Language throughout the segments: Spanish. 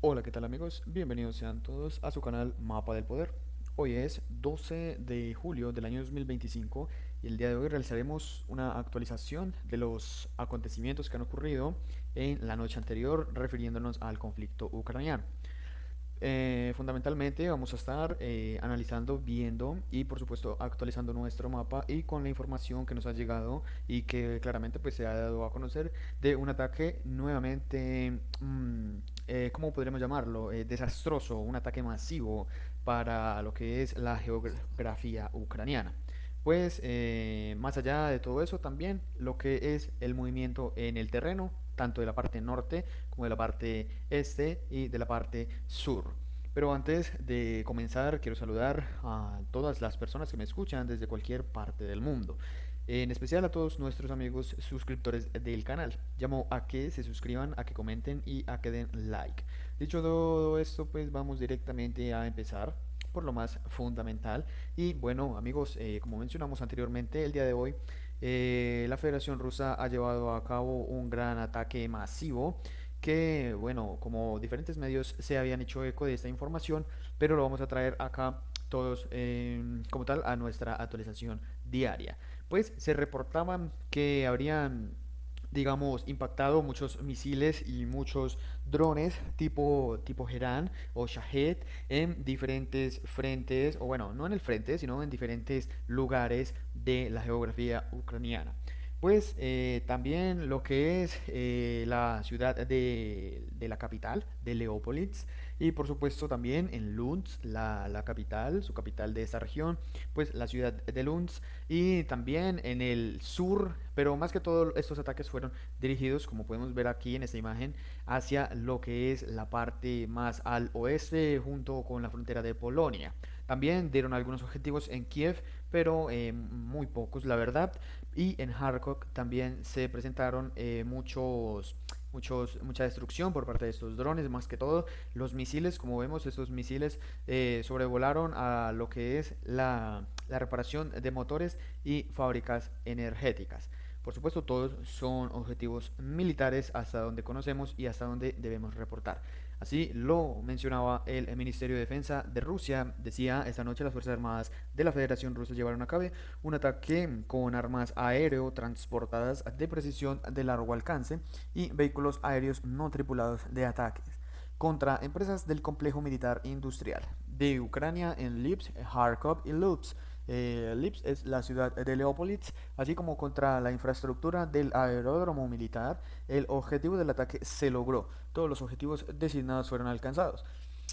Hola, ¿qué tal amigos? Bienvenidos sean todos a su canal Mapa del Poder. Hoy es 12 de julio del año 2025 y el día de hoy realizaremos una actualización de los acontecimientos que han ocurrido en la noche anterior refiriéndonos al conflicto ucraniano. Fundamentalmente vamos a estar analizando, viendo y por supuesto actualizando nuestro mapa y con la información que nos ha llegado y que claramente pues se ha dado a conocer de un ataque nuevamente, ¿cómo podríamos llamarlo? Desastroso, un ataque masivo para lo que es la geografía ucraniana. Pues más allá de todo eso también lo que es el movimiento en el terreno, tanto de la parte norte como de la parte este y de la parte sur. Pero antes de comenzar, quiero saludar a todas las personas que me escuchan desde cualquier parte del mundo. En especial a todos nuestros amigos suscriptores del canal. Llamo a que se suscriban, a que comenten y a que den like. Dicho todo esto, pues vamos directamente a empezar por lo más fundamental. Y bueno, amigos, como mencionamos anteriormente, el día de hoy la Federación Rusa ha llevado a cabo un gran ataque masivo que, bueno, como diferentes medios se habían hecho eco de esta información, pero lo vamos a traer acá todos como tal a nuestra actualización diaria. Pues se reportaban que habrían, digamos, impactado muchos misiles y muchos drones tipo Herán o Shahed en diferentes frentes, o bueno, no en el frente, sino en diferentes lugares de la geografía ucraniana. Pues también lo que es la ciudad de la capital, de Leópolis, y por supuesto también en Lutsk, la capital, su capital de esta región, pues la ciudad de Lutsk, y también en el sur, pero más que todo estos ataques fueron dirigidos, como podemos ver aquí en esta imagen, hacia lo que es la parte más al oeste, junto con la frontera de Polonia. También dieron algunos objetivos en Kiev, pero muy pocos, la verdad. Y en Kharkov también se presentaron mucha destrucción por parte de estos drones, más que todo los misiles, como vemos, estos misiles sobrevolaron a lo que es la reparación de motores y fábricas energéticas. Por supuesto, todos son objetivos militares hasta donde conocemos y hasta donde debemos reportar. Así lo mencionaba el Ministerio de Defensa de Rusia. Decía, esta noche las Fuerzas Armadas de la Federación Rusa llevaron a cabo un ataque con armas aéreo transportadas de precisión de largo alcance y vehículos aéreos no tripulados de ataques contra empresas del complejo militar industrial de Ucrania en Lipsk, Kharkov y Lutsk. Lipsk es la ciudad de Leópolis, así como contra la infraestructura del aeródromo militar. El objetivo del ataque se logró. Todos los objetivos designados fueron alcanzados.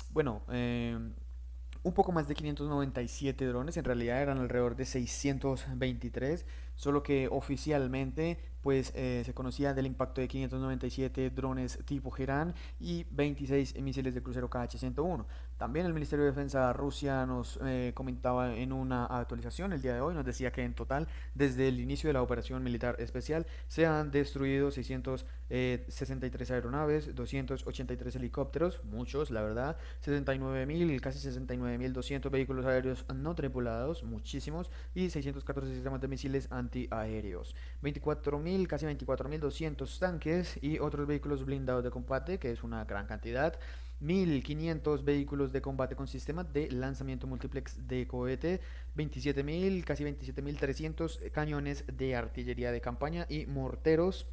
Bueno, un poco más de 597 drones, en realidad eran alrededor de 623, solo que oficialmente pues se conocía del impacto de 597 drones tipo Gerán y 26 misiles de crucero KH-101. También el Ministerio de Defensa Rusia nos comentaba en una actualización el día de hoy, nos decía que en total desde el inicio de la operación militar especial se han destruido 663 aeronaves, 283 helicópteros, muchos la verdad, 69.000, casi 69.200 vehículos aéreos no tripulados, muchísimos, y 614 sistemas de misiles antiaéreos, 24.000, casi 24.200 tanques y otros vehículos blindados de combate, que es una gran cantidad, 1.500 vehículos de combate con sistema de lanzamiento multiplex de cohete, 27.000, casi 27.300 cañones de artillería de campaña y morteros,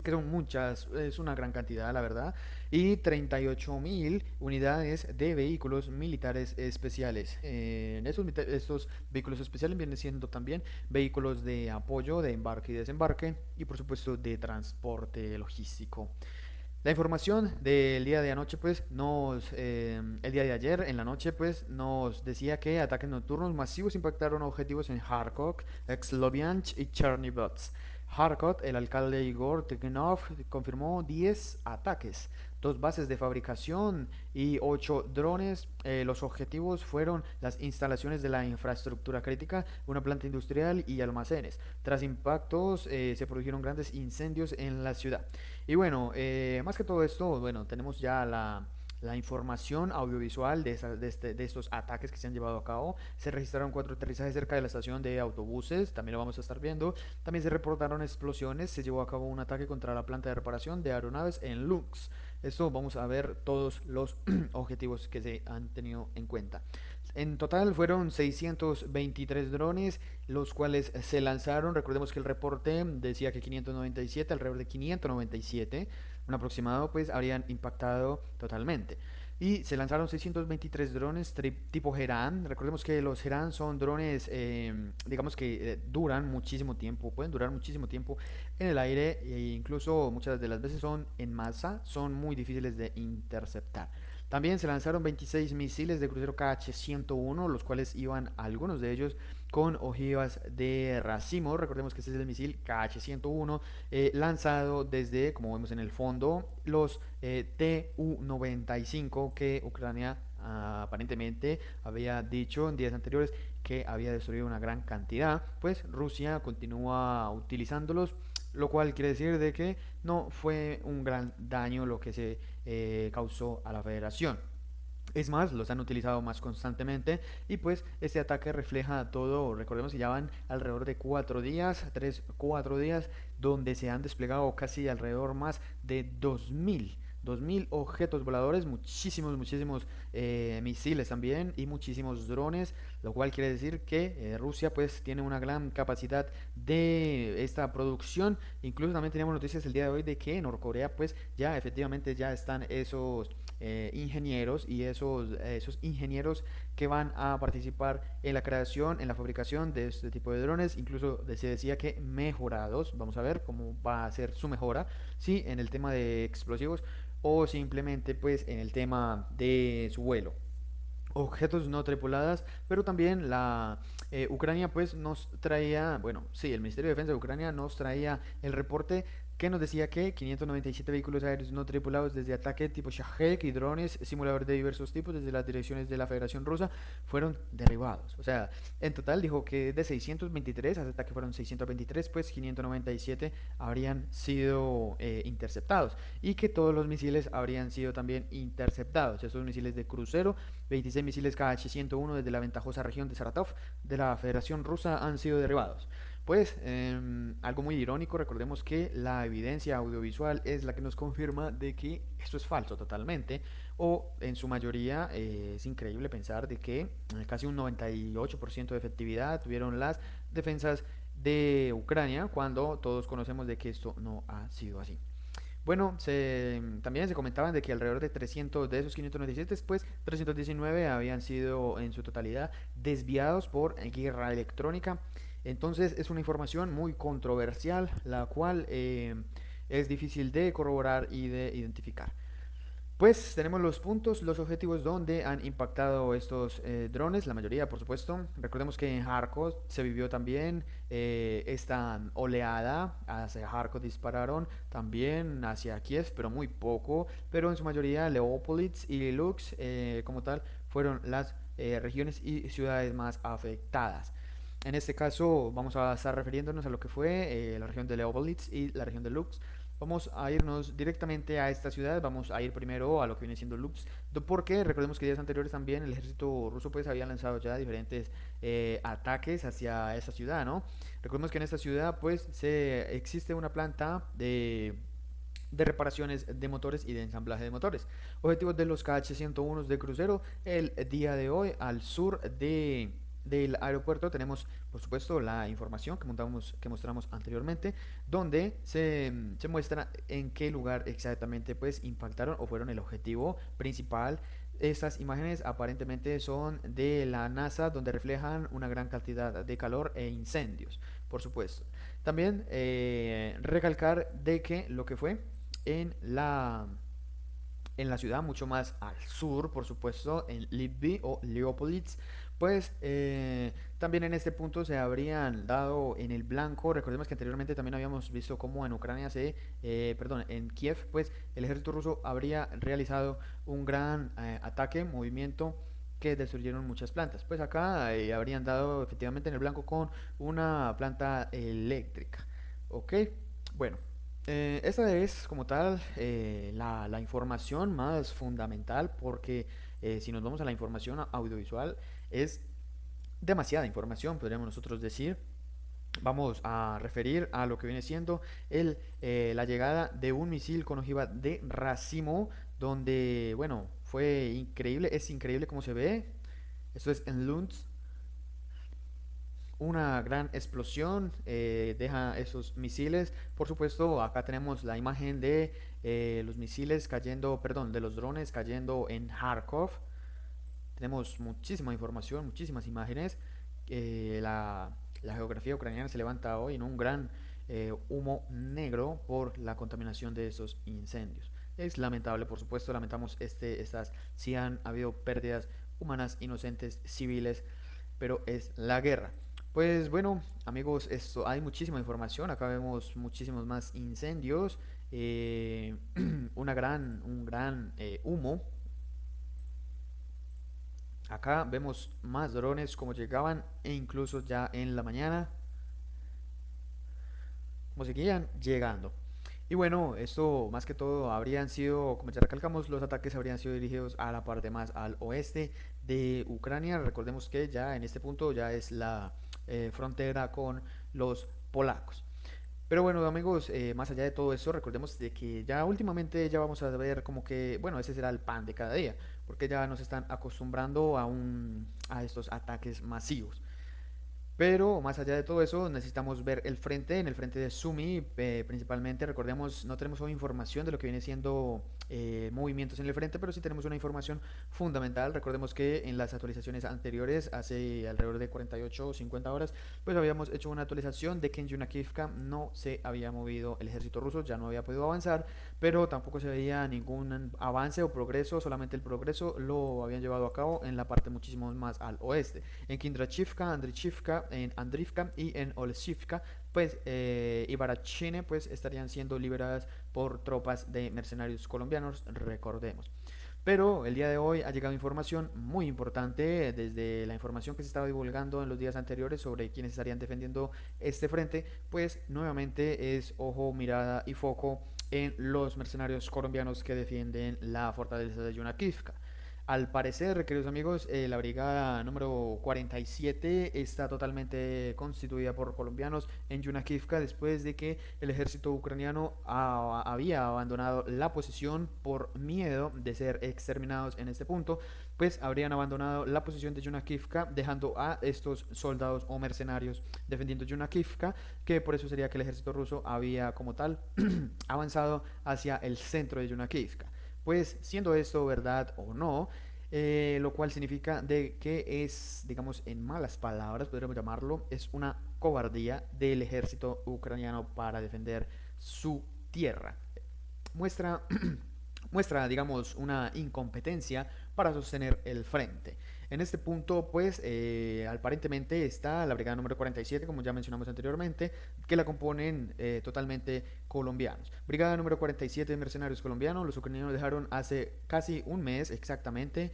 que son muchas, es una gran cantidad, la verdad, y 38.000 unidades de vehículos militares especiales. Estos vehículos especiales vienen siendo también vehículos de apoyo, de embarque y desembarque, y por supuesto de transporte logístico. La información del día de anoche, pues, el día de ayer en la noche, pues, nos decía que ataques nocturnos masivos impactaron objetivos en Kharkov, Sloviansk y Chernihiv. Kharkov, el alcalde Igor Tikhonov confirmó 10 ataques, dos bases de fabricación y 8 drones. Los objetivos fueron las instalaciones de la infraestructura crítica, una planta industrial y almacenes. Tras impactos, se produjeron grandes incendios en la ciudad. Y bueno, más que todo esto, bueno, tenemos ya la información audiovisual de estos ataques que se han llevado a cabo. Se registraron 4 aterrizajes cerca de la estación de autobuses, también lo vamos a estar viendo. También se reportaron explosiones, se llevó a cabo un ataque contra la planta de reparación de aeronaves en Lux. Esto vamos a ver todos los objetivos que se han tenido en cuenta. En total fueron 623 drones, los cuales se lanzaron. Recordemos que el reporte decía que 597, alrededor de 597, un aproximado, pues habrían impactado totalmente. Y se lanzaron 623 drones tipo Geran. Recordemos que los Geran son drones, digamos que duran muchísimo tiempo, pueden durar muchísimo tiempo en el aire e incluso muchas de las veces son en masa, son muy difíciles de interceptar. También se lanzaron 26 misiles de crucero KH-101, los cuales iban algunos de ellos con ojivas de racimo. Recordemos que este es el misil KH-101 lanzado desde, como vemos en el fondo, los Tu-95 que Ucrania aparentemente había dicho en días anteriores que había destruido una gran cantidad, pues Rusia continúa utilizándolos, lo cual quiere decir de que no fue un gran daño lo que se causó a la federación. Es más, los han utilizado más constantemente y pues este ataque refleja todo. Recordemos que ya van alrededor de 4 días, 3, 4 días, donde se han desplegado casi alrededor más de 2000 objetos voladores, muchísimos, muchísimos misiles también y muchísimos drones, lo cual quiere decir que Rusia pues tiene una gran capacidad de esta producción. Incluso también teníamos noticias el día de hoy de que Norcorea pues ya efectivamente ya están esos ingenieros y esos ingenieros que van a participar en la creación, en la fabricación de este tipo de drones. Incluso se decía que mejorados. Vamos a ver cómo va a ser su mejora, sí, en el tema de explosivos o simplemente pues en el tema de su vuelo, objetos no tripuladas, pero también la Ucrania pues nos traía, bueno, sí, el Ministerio de Defensa de Ucrania nos traía el reporte que nos decía que 597 vehículos aéreos no tripulados desde ataque tipo Shahed y drones simulador de diversos tipos desde las direcciones de la Federación Rusa fueron derribados. O sea, en total dijo que de 623, hasta que fueron 623, pues 597 habrían sido interceptados y que todos los misiles habrían sido también interceptados. Estos misiles de crucero, 26 misiles KH-101 desde la ventajosa región de Saratov de la Federación Rusa han sido derribados. Pues algo muy irónico, recordemos que la evidencia audiovisual es la que nos confirma de que esto es falso totalmente, o en su mayoría es increíble pensar de que casi un 98% de efectividad tuvieron las defensas de Ucrania, cuando todos conocemos de que esto no ha sido así. Bueno, también se comentaban de que alrededor de 300 de esos 597, pues 319 habían sido en su totalidad desviados por guerra electrónica. Entonces es una información muy controversial, la cual es difícil de corroborar y de identificar. Pues tenemos los puntos, los objetivos donde han impactado estos drones, la mayoría por supuesto. Recordemos que en Kharkov se vivió también esta oleada, hacia Kharkov dispararon, también hacia Kiev, pero muy poco, pero en su mayoría Leopolditz y Lux como tal fueron las regiones y ciudades más afectadas. En este caso vamos a estar refiriéndonos a lo que fue la región de Leopolditz y la región de Lux. Vamos a irnos directamente a esta ciudad, vamos a ir primero a lo que viene siendo Lux, porque recordemos que días anteriores también el ejército ruso pues había lanzado ya diferentes ataques hacia esta ciudad, ¿no? Recordemos que en esta ciudad pues existe una planta de reparaciones de motores y de ensamblaje de motores. Objetivos de los KH-101 de crucero el día de hoy al sur del aeropuerto. Tenemos por supuesto la información que mostramos anteriormente, donde se muestra en qué lugar exactamente pues impactaron o fueron el objetivo principal. Estas imágenes aparentemente son de la NASA, donde reflejan una gran cantidad de calor e incendios, por supuesto. También recalcar de que lo que fue en la ciudad, mucho más al sur, por supuesto, en Lviv o Leopolditz, pues también en este punto se habrían dado en el blanco. Recordemos que anteriormente también habíamos visto cómo en Ucrania perdón, en Kiev, pues el ejército ruso habría realizado un gran ataque, movimiento que destruyeron muchas plantas. Pues acá habrían dado efectivamente en el blanco con una planta eléctrica. Ok, bueno. Esta es como tal la información más fundamental porque si nos vamos a la información audiovisual es demasiada información, podríamos nosotros decir. Vamos a referir a lo que viene siendo la llegada de un misil con ojiva de racimo, donde, bueno, fue increíble, es increíble cómo se ve. Esto es en Lund, una gran explosión, deja esos misiles. Por supuesto, acá tenemos la imagen de los misiles cayendo, perdón, de los drones cayendo en Kharkov. Tenemos muchísima información, muchísimas imágenes. La geografía ucraniana se levanta hoy en un gran humo negro por la contaminación de esos incendios. Es lamentable, por supuesto, lamentamos si han habido pérdidas humanas inocentes civiles, pero es la guerra. Pues bueno, amigos, esto hay muchísima información. Acá vemos muchísimos más incendios, un gran humo. Acá vemos más drones como llegaban e incluso ya en la mañana, como seguían llegando. Y bueno, esto más que todo habrían sido, como ya recalcamos, los ataques habrían sido dirigidos a la parte más al oeste de Ucrania. Recordemos que ya en este punto ya es la frontera con los polacos. Pero bueno, amigos, más allá de todo eso, recordemos de que ya últimamente ya vamos a ver como que, bueno, ese será el pan de cada día, porque ya nos están acostumbrando a estos ataques masivos. Pero más allá de todo eso, necesitamos ver el frente, en el frente de Sumi, principalmente, recordemos, no tenemos hoy información de lo que viene siendo movimientos en el frente, pero sí tenemos una información fundamental. Recordemos que en las actualizaciones anteriores, hace alrededor de 48 o 50 horas, pues habíamos hecho una actualización de que en Yunakivka no se había movido el ejército ruso, ya no había podido avanzar, pero tampoco se veía ningún avance o progreso, solamente el progreso lo habían llevado a cabo en la parte muchísimo más al oeste. En Kindrachivka, Andrichivka, en Andrivka y en Olesivka, pues y Barachine pues estarían siendo liberadas por tropas de mercenarios colombianos, recordemos. Pero el día de hoy ha llegado información muy importante desde la información que se estaba divulgando en los días anteriores sobre quienes estarían defendiendo este frente, pues nuevamente es ojo, mirada y foco en los mercenarios colombianos que defienden la fortaleza de Yunakivka. Al parecer, queridos amigos, la brigada número 47 está totalmente constituida por colombianos en Yunakivka después de que el ejército ucraniano había abandonado la posición por miedo de ser exterminados en este punto, pues habrían abandonado la posición de Yunakivka dejando a estos soldados o mercenarios defendiendo Yunakivka, que por eso sería que el ejército ruso había como tal avanzado hacia el centro de Yunakivka. Pues siendo esto verdad o no, lo cual significa de que es, digamos, en malas palabras, podríamos llamarlo, es una cobardía del ejército ucraniano para defender su tierra. Muestra, muestra, digamos, una incompetencia para sostener el frente. En este punto, pues, aparentemente está la brigada número 47, como ya mencionamos anteriormente, que la componen totalmente colombianos. Brigada número 47 de mercenarios colombianos, los ucranianos dejaron hace casi un mes exactamente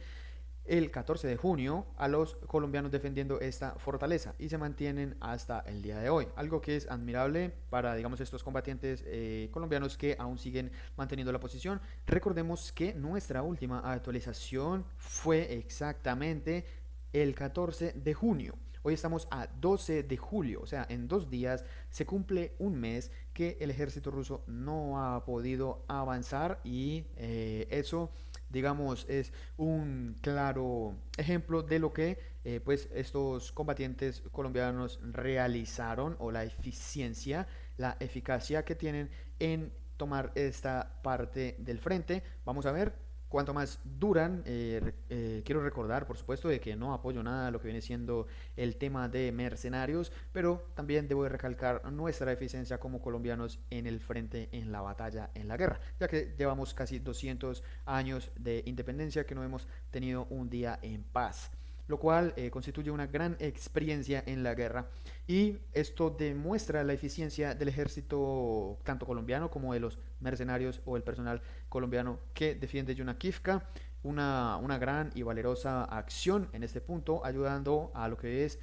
el 14 de junio a los colombianos defendiendo esta fortaleza y se mantienen hasta el día de hoy, algo que es admirable para, digamos, estos combatientes colombianos que aún siguen manteniendo la posición. Recordemos que nuestra última actualización fue exactamente el 14 de junio. Hoy estamos a 12 de julio, o sea, en 2 días se cumple un mes que el ejército ruso no ha podido avanzar y eso, digamos, es un claro ejemplo de lo que pues estos combatientes colombianos realizaron o la eficiencia, la eficacia que tienen en tomar esta parte del frente. Vamos a ver cuanto más duran. Quiero recordar, por supuesto, de que no apoyo nada a lo que viene siendo el tema de mercenarios, pero también debo de recalcar nuestra eficiencia como colombianos en el frente, en la batalla, en la guerra, ya que llevamos casi 200 años de independencia que no hemos tenido un día en paz, lo cual constituye una gran experiencia en la guerra y esto demuestra la eficiencia del ejército tanto colombiano como de los mercenarios o el personal colombiano que defiende Yunakivka, una gran y valerosa acción en este punto, ayudando a lo que es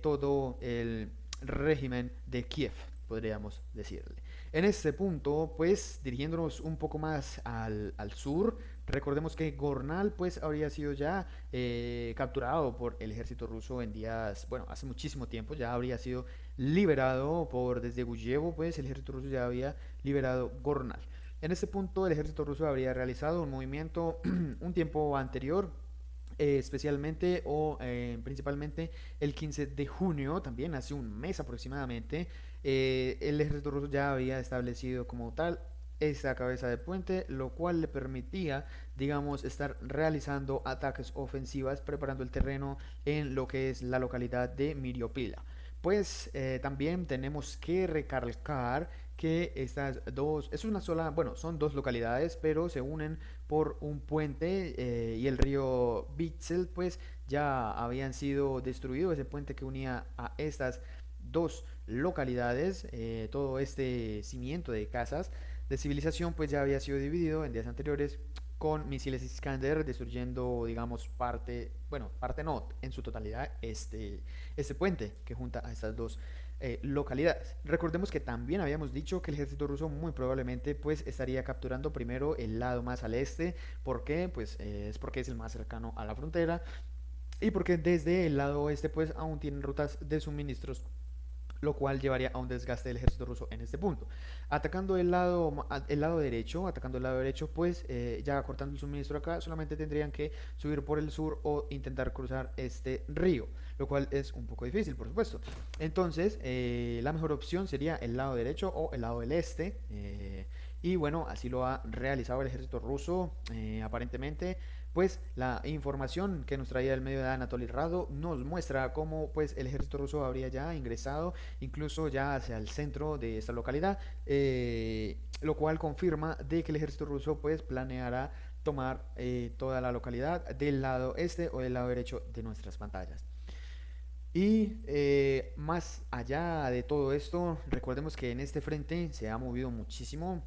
todo el régimen de Kiev, podríamos decirle. En este punto, pues dirigiéndonos un poco más al sur, recordemos que Gornal pues habría sido ya capturado por el ejército ruso en días, bueno, hace muchísimo tiempo, ya habría sido liberado por desde Guyevo, pues el ejército ruso ya había liberado Gornal. En este punto el ejército ruso habría realizado un movimiento un tiempo anterior, especialmente o principalmente el 15 de junio, también hace un mes aproximadamente, el ejército ruso ya había establecido como tal esta cabeza de puente, lo cual le permitía, digamos, estar realizando ataques ofensivas, preparando el terreno en lo que es la localidad de Miriopila. Pues también tenemos que recalcar que estas dos, es una sola, bueno, son dos localidades, pero se unen por un puente y el río Bitzel, pues ya habían sido destruidos, ese puente que unía a estas dos localidades, todo este cimiento de casas de civilización, pues ya había sido dividido en días anteriores con misiles Iskander, destruyendo, digamos, parte, bueno, parte no, en su totalidad, este puente que junta a estas dos localidades. Recordemos que también habíamos dicho que el ejército ruso muy probablemente pues estaría capturando primero el lado más al este. ¿Por qué? Pues es porque es el más cercano a la frontera y porque desde el lado oeste pues aún tienen rutas de suministros, lo cual llevaría a un desgaste del ejército ruso en este punto. Atacando el lado derecho, pues ya cortando el suministro acá, solamente tendrían que subir por el sur o intentar cruzar este río, lo cual es un poco difícil, por supuesto. Entonces, la mejor opción sería el lado derecho o el lado del este. Y bueno, así lo ha realizado el ejército ruso, aparentemente. Pues la información que nos traía el medio de Anatoly Rado nos muestra cómo pues el ejército ruso habría ya ingresado incluso ya hacia el centro de esta localidad, lo cual confirma de que el ejército ruso pues planeará tomar toda la localidad del lado este o del lado derecho de nuestras pantallas. Y más allá de todo esto, recordemos que en este frente se ha movido muchísimo,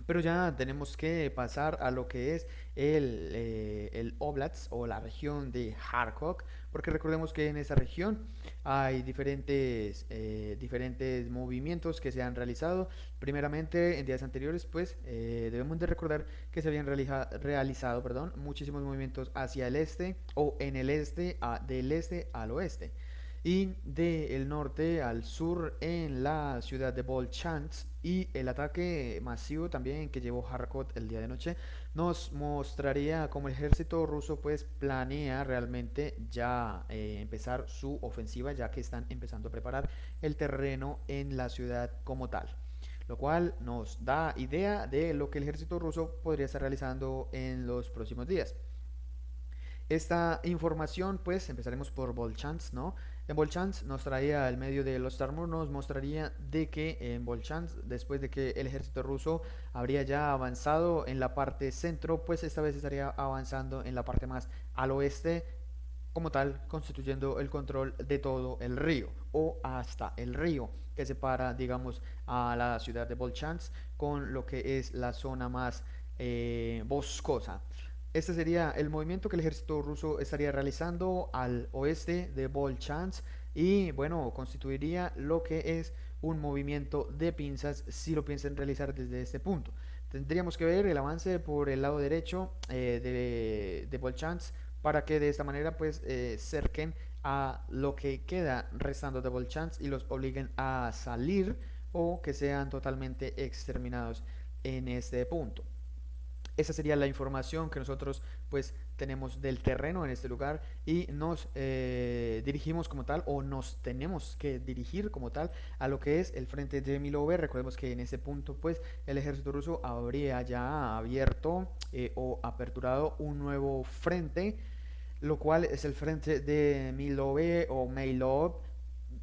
pero ya tenemos que pasar a lo que es el Oblast o la región de Kharkov, porque recordemos que en esa región hay diferentes movimientos que se han realizado. Primeramente, en días anteriores, pues debemos de recordar que se habían realizado, perdón, muchísimos movimientos hacia el este o en el este, del este al oeste y del norte al sur en la ciudad de Volchansk, y el ataque masivo también que llevó Kharkov el día de noche nos mostraría cómo el ejército ruso pues planea realmente ya empezar su ofensiva, ya que están empezando a preparar el terreno en la ciudad como tal, lo cual nos da idea de lo que el ejército ruso podría estar realizando en los próximos días. Esta información, pues empezaremos por Volchansk, ¿no? En Volchansk nos traía el medio de los Tarmur, nos mostraría de que en Volchansk, después de que el ejército ruso habría ya avanzado en la parte centro, pues esta vez estaría avanzando en la parte más al oeste, como tal, constituyendo el control de todo el río o hasta el río que separa, digamos, a la ciudad de Volchansk con lo que es la zona más boscosa. Este sería el movimiento que el ejército ruso estaría realizando al oeste de Volchansk y bueno, constituiría lo que es un movimiento de pinzas si lo piensan realizar desde este punto. Tendríamos que ver el avance por el lado derecho de Volchansk para que de esta manera pues cerquen a lo que queda restando de Volchansk y los obliguen a salir o que sean totalmente exterminados en este punto. Esa sería la información que nosotros pues tenemos del terreno en este lugar y nos dirigimos como tal o nos tenemos que dirigir como tal a lo que es el frente de Milove. Recordemos que en este punto pues el ejército ruso habría ya abierto o aperturado un nuevo frente, lo cual es el frente de Milove o Meilov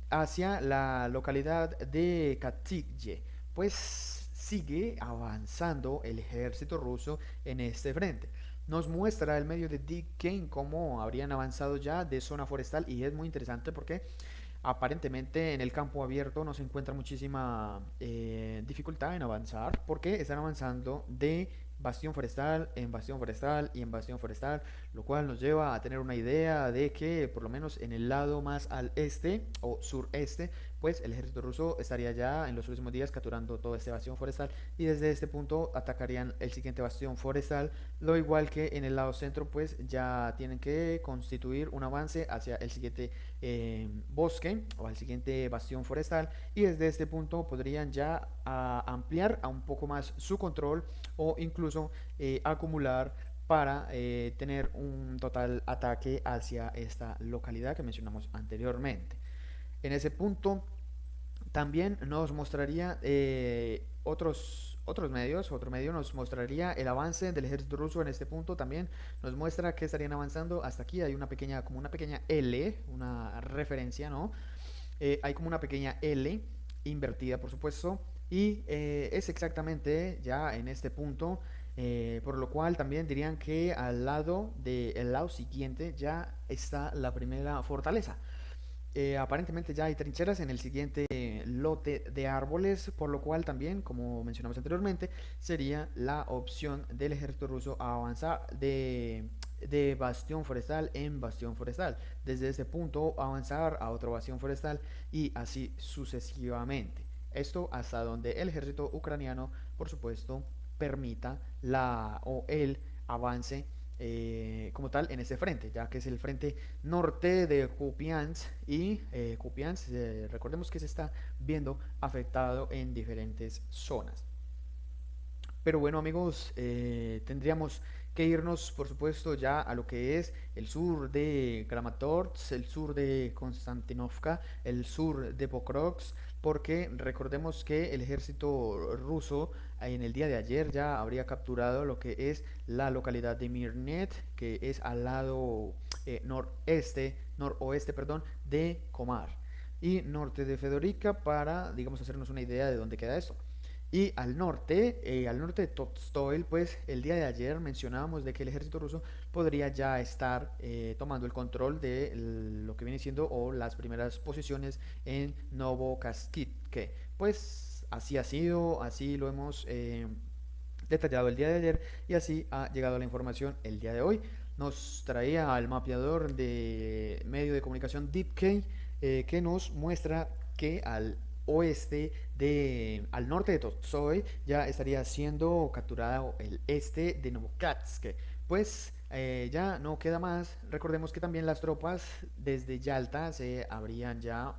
hacia la localidad de Katikye. Pues sigue avanzando el ejército ruso en este frente. Nos muestra el medio de Dick Kane cómo habrían avanzado ya de zona forestal y es muy interesante porque aparentemente en el campo abierto no se encuentra muchísima dificultad en avanzar porque están avanzando de bastión forestal en bastión forestal y en bastión forestal, lo cual nos lleva a tener una idea de que por lo menos en el lado más al este o sureste pues el ejército ruso estaría ya en los próximos días capturando todo este bastión forestal y desde este punto atacarían el siguiente bastión forestal, lo igual que en el lado centro pues ya tienen que constituir un avance hacia el siguiente bosque o al siguiente bastión forestal y desde este punto podrían ya ampliar a un poco más su control o incluso acumular para tener un total ataque hacia esta localidad que mencionamos anteriormente. En ese punto también nos mostraría otros medios, otro medio nos mostraría el avance del ejército ruso en este punto también nos muestra que estarían avanzando hasta aquí, hay una pequeña, como una pequeña L, una referencia, ¿no? Hay como una pequeña L invertida, por supuesto, y es exactamente ya en este punto, por lo cual también dirían que al lado del lado siguiente ya está la primera fortaleza. Aparentemente ya hay trincheras en el siguiente lote de árboles, por lo cual también, como mencionamos anteriormente, sería la opción del ejército ruso a avanzar de bastión forestal en bastión forestal. Desde ese punto avanzar a otro bastión forestal y así sucesivamente. Esto hasta donde el ejército ucraniano, por supuesto, permita la o el avance como tal en ese frente, ya que es el frente norte de Kupiansk y Kupiansk, recordemos que se está viendo afectado en diferentes zonas. Pero bueno amigos, tendríamos que irnos por supuesto ya a lo que es el sur de Kramatorsk, el sur de Konstantinovka, el sur de Pokrovsk, porque recordemos que el ejército ruso en el día de ayer ya habría capturado lo que es la localidad de Mirnet, que es al lado noroeste, perdón, de Komar y norte de Fedorica para, digamos, hacernos una idea de dónde queda esto. Y al norte de Totstoil, pues el día de ayer mencionábamos de que el ejército ruso podría ya estar tomando el control de lo que viene siendo o las primeras posiciones en Novokaskitke. Pues así ha sido, así lo hemos detallado el día de ayer y así ha llegado la información el día de hoy. Nos traía al mapeador de medio de comunicación DeepK que nos muestra que al norte de Totsoy ya estaría siendo capturado el este de Novokatsk. Pues ya no queda más. Recordemos que también las tropas desde Yalta se habrían ya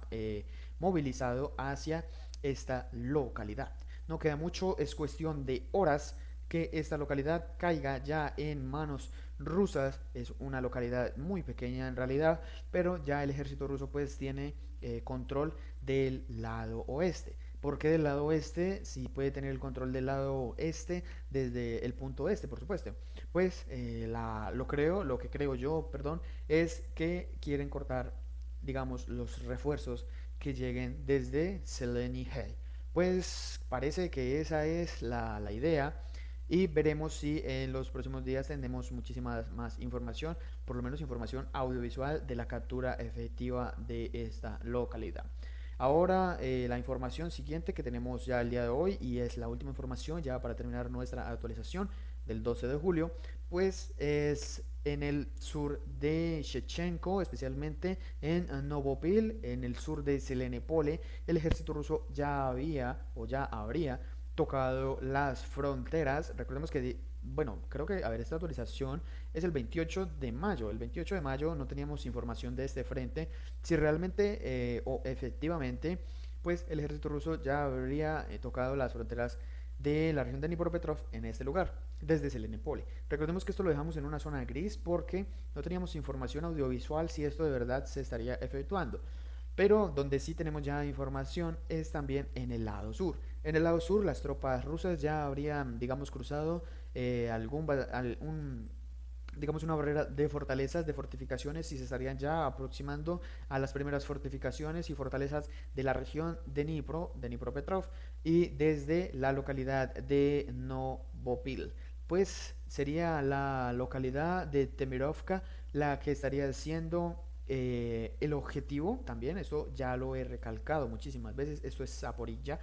movilizado hacia esta localidad. No queda mucho, es cuestión de horas que esta localidad caiga ya en manos rusas. Es una localidad muy pequeña en realidad, pero ya el ejército ruso pues tiene control del lado oeste. Porque del lado oeste sí puede tener el control del lado este desde el punto este, por supuesto. Pues lo que creo yo, perdón, es que quieren cortar, digamos, los refuerzos que lleguen desde Zeleny Hay. Pues parece que esa es la idea y veremos si en los próximos días tendremos muchísima más información, por lo menos información audiovisual de la captura efectiva de esta localidad. Ahora la información siguiente que tenemos ya el día de hoy y es la última información ya para terminar nuestra actualización del 12 de julio, pues es en el sur de Shechenko, especialmente en Novopil, en el sur de Selenepole, el ejército ruso ya había o ya habría tocado las fronteras. Recordemos que, bueno, creo que, a ver, esta actualización es el 28 de mayo. El 28 de mayo no teníamos información de este frente. Si realmente o efectivamente, pues el ejército ruso ya habría tocado las fronteras de la región de Dnipropetrovsk en este lugar, desde Selenepole. Recordemos que esto lo dejamos en una zona gris porque no teníamos información audiovisual si esto de verdad se estaría efectuando. Pero donde sí tenemos ya información es también en el lado sur. En el lado sur las tropas rusas ya habrían, digamos, cruzado digamos, una barrera de fortalezas, de fortificaciones y se estarían ya aproximando a las primeras fortificaciones y fortalezas de la región de Dnipropetrovsk y desde la localidad de Novopil. Pues sería la localidad de Temirovka la que estaría siendo el objetivo también, eso ya lo he recalcado muchísimas veces, esto es Zaporilla,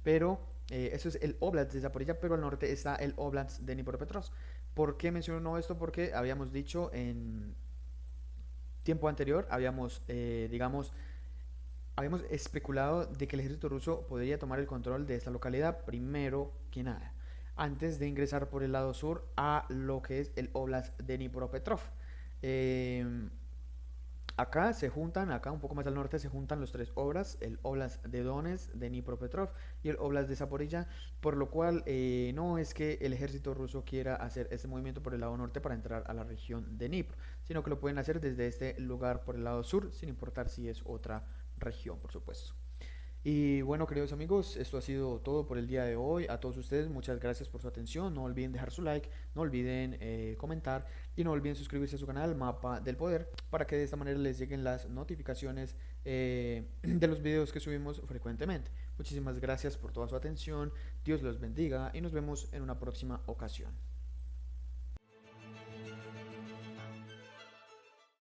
pero eso es el Oblast de Zaporilla, pero al norte está el Oblast de Dnipropetrovsk. ¿Por qué menciono esto? Porque habíamos dicho en tiempo anterior, habíamos, digamos, habíamos especulado de que el ejército ruso podría tomar el control de esta localidad primero que nada, antes de ingresar por el lado sur a lo que es el Oblast de Dnipropetrovsk. Eh, Acá se juntan, acá un poco más al norte se juntan los tres oblasts, el Oblast de Donetsk, de Dnipropetrovsk y el Oblast de Zaporilla, por lo cual no es que el ejército ruso quiera hacer este movimiento por el lado norte para entrar a la región de Dnipro, sino que lo pueden hacer desde este lugar por el lado sur, sin importar si es otra región, por supuesto. Y bueno, queridos amigos, esto ha sido todo por el día de hoy. A todos ustedes, muchas gracias por su atención. No olviden dejar su like, no olviden comentar y no olviden suscribirse a su canal Mapa del Poder para que de esta manera les lleguen las notificaciones de los videos que subimos frecuentemente. Muchísimas gracias por toda su atención. Dios los bendiga y nos vemos en una próxima ocasión.